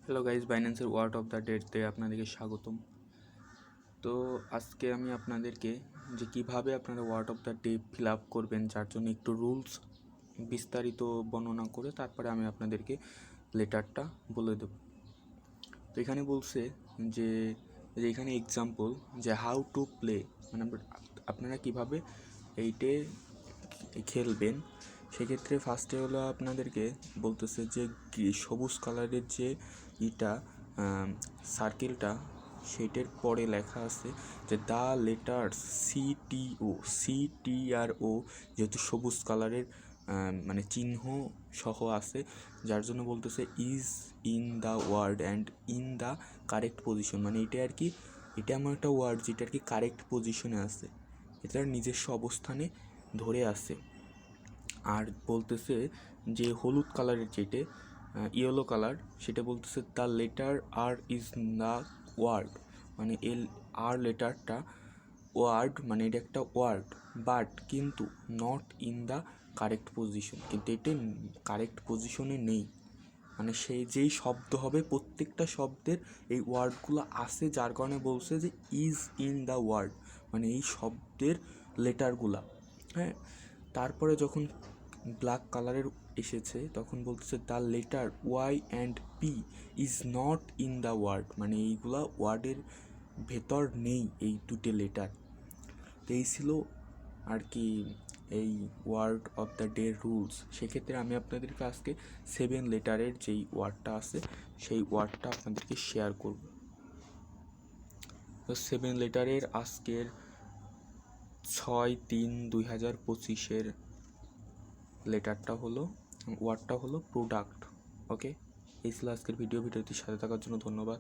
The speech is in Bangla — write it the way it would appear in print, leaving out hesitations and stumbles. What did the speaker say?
হ্যালো গাইজ, বাইন্যান্সের ওয়ার্ড অফ দ্য ডেতে আপনাদেরকে স্বাগতম। তো আজকে আমি আপনাদেরকে যে কিভাবে আপনারা word of the day fill up করবেন, যার জন্য একটু রুলস বিস্তারিত বর্ণনা করে তারপরে আমি আপনাদেরকে লেটারটা বলে দেব। তো এখানে বলছে যে এখানে এক্সাম্পল যে হাউ টু প্লে, মানে আপনারা কিভাবে এইটে খেলবেন। সেক্ষেত্রে ফার্স্টে হলো আপনাদেরকে বলতেছে যে সবুজ কালারের যে সার্কেলটা, সেইটার পরে লেখা আছে যে দ্য লেটার্স CTO, যেহেতু সবুজ কালারের মানে চিহ্ন সহ আছে, যার জন্য বলতেছে is in the word and in the correct position. মানে এটা আর কি, এটা এমন একটা ওয়ার্ড যেটা আর কি কারেক্ট পজিশনে আছে, এটার নিজস্ব অবস্থানে ধরে আছে। আর বলতেছে যে হলুদ কালারের যেটা ইয়েলো কালার, সেটা বলতেছে the letter R is the word, মানে আর লেটারটা ওয়ার্ড, মানে এটা একটা ওয়ার্ড, বাট কিন্তু not in the correct position, কিন্তু এটা কারেক্ট পজিশনে নেই। মানে সেই যেই শব্দ হবে প্রত্যেকটা শব্দের এই ওয়ার্ডগুলো আছে, যার কারণে বলছে যে ইজ ইন দ্য ওয়ার্ড, মানে এই শব্দের লেটারগুলা। হ্যাঁ, তারপরে যখন ব্ল্যাক কালারের এসেছে তখন বলতেছে the letter Y and P is not in the word, মানে এইগুলা ওয়ার্ডের ভেতর নেই এই দুটো লেটার। এই ছিল আর কি এই word of the day rules. সেক্ষেত্রে আমি আপনাদেরকে আজকে 7 লেটারের যেই ওয়ার্ডটা আছে সেই ওয়ার্ডটা আপনাদেরকে শেয়ার করব। তো 7 লেটারের আজকের 6/3/2025 লেটারটা হলো, ওয়ার্ডটা হলো প্রোডাক্ট। ওকে, এই ছিল আজকের ভিডিওটির সাথে থাকার জন্য ধন্যবাদ।